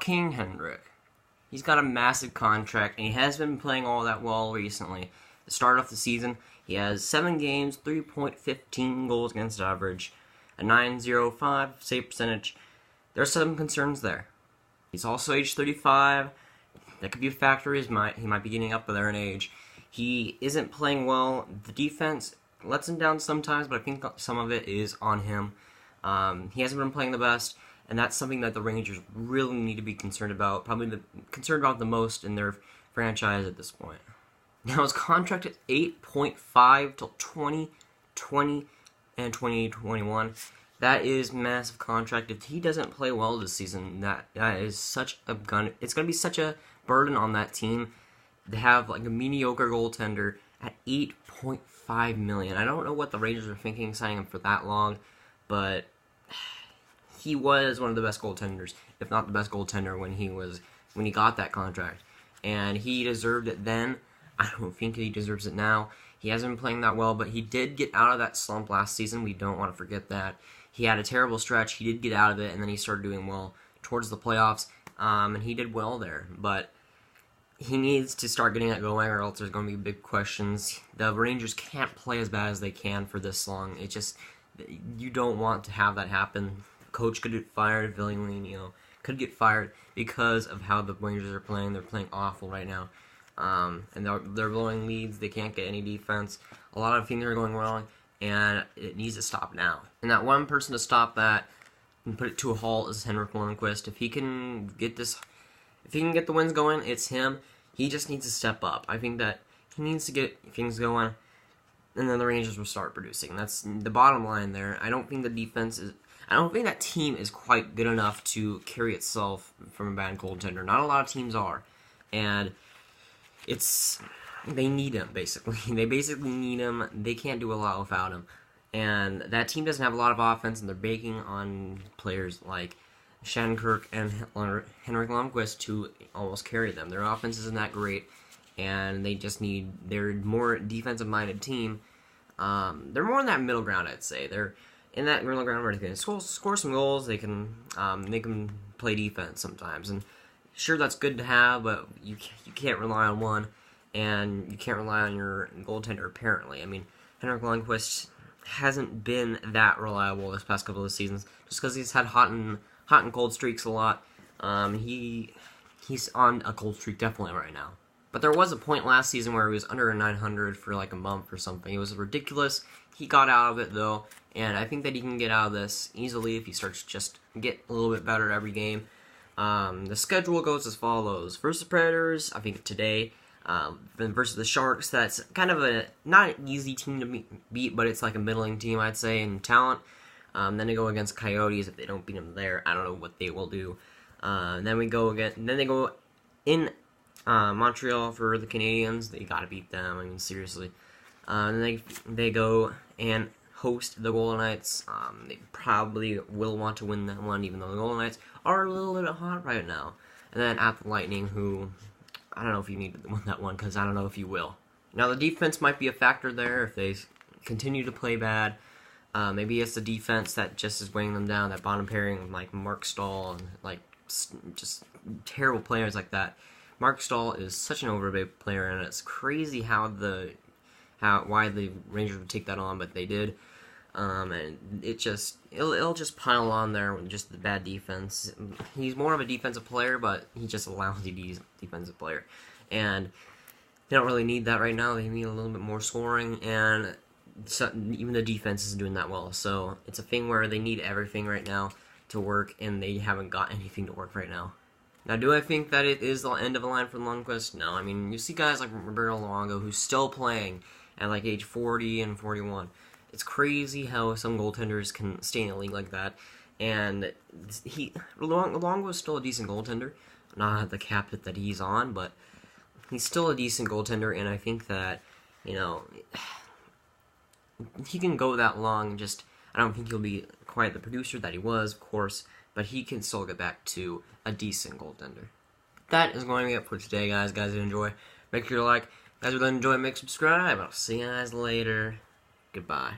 King Henrik. He's got a massive contract, and he has been playing all that well recently. To start off the season, he has 7 games, 3.15 goals against average, a .905 save percentage. There's some concerns there. He's also age 35. That could be a factor. He might be getting up there in age. He isn't playing well. The defense lets him down sometimes, but I think some of it is on him. He hasn't been playing the best, and that's something that the Rangers really need to be concerned about. Probably concerned about the most in their franchise at this point. Now his contract is 8.5 till 2020 and 2021. That is massive contract. If he doesn't play well this season, that is such a gun. It's going to be such a burden on that team to have like a mediocre goaltender at $8.5 million. I don't know what the Rangers are thinking signing him for that long, but he was one of the best goaltenders, if not the best goaltender when he got that contract, and he deserved it then. I don't think he deserves it now. He hasn't been playing that well, but he did get out of that slump last season. We don't want to forget that. He had a terrible stretch. He did get out of it, and then he started doing well towards the playoffs, and he did well there. But he needs to start getting that going, or else there's going to be big questions. The Rangers can't play as bad as they can for this long. It just, you don't want to have that happen. Coach could get fired. Villian, could get fired because of how the Rangers are playing. They're playing awful right now. And they're blowing leads. They can't get any defense. A lot of things are going wrong, and it needs to stop now. And that one person to stop that and put it to a halt is Henrik Lundqvist. If he can get the wins going, it's him. He just needs to step up. I think that he needs to get things going, and then the Rangers will start producing. That's the bottom line there. I don't think that team is quite good enough to carry itself from a bad goaltender. Not a lot of teams are, and they need him, basically. They basically need him. They can't do a lot without him. And that team doesn't have a lot of offense, and they're banking on players like Shattenkirk and Henrik Lundqvist to almost carry them. Their offense isn't that great, and they're more defensive-minded team. They're more in that middle ground, I'd say. They're in that middle ground where they can score some goals, they can play defense sometimes, and sure, that's good to have, but you can't rely on one, and you can't rely on your goaltender, apparently. I mean, Henrik Lundqvist hasn't been that reliable this past couple of seasons, just because he's had hot and cold streaks a lot. He's on a cold streak definitely right now. But there was a point last season where he was under a 900 for like a month or something. It was ridiculous. He got out of it, though, and I think that he can get out of this easily if he starts to just get a little bit better every game. The schedule goes as follows. Versus the Predators, I think today, then versus the Sharks. That's kind of not an easy team to beat, but it's like a middling team, I'd say, in talent. Then they go against Coyotes. If they don't beat them there, I don't know what they will do. Then they go in Montreal for the Canadiens. They gotta beat them. I mean, seriously. And they go and host the Golden Knights. They probably will want to win that one, even though the Golden Knights are a little bit hot right now. And then at the Lightning, who, I don't know if you need to win that one, because I don't know if you will. Now, the defense might be a factor there if they continue to play bad. Maybe it's the defense that just is weighing them down, that bottom pairing, like Mark Stahl, and like just terrible players like that. Mark Stahl is such an overrated player, and it's crazy why the Rangers would take that on, but they did. And it'll just pile on there with just the bad defense. He's more of a defensive player, but he's just a lousy defensive player. And they don't really need that right now. They need a little bit more scoring, and even the defense isn't doing that well. So it's a thing where they need everything right now to work, and they haven't got anything to work right now. Now, do I think that it is the end of the line for Lundqvist? No. I mean, you see guys like Roberto Luongo, who's still playing at like age 40 and 41. It's crazy how some goaltenders can stay in the league like that. And Luongo is still a decent goaltender. Not at the cap that he's on, but he's still a decent goaltender, and I think that, he can go that long. Just, I don't think he'll be quite the producer that he was, of course, but he can still get back to a decent goaltender. That is going to be it for today, guys. Guys, did enjoy, make sure you like. Guys, if you enjoy, make subscribe. I'll see you guys later. Goodbye.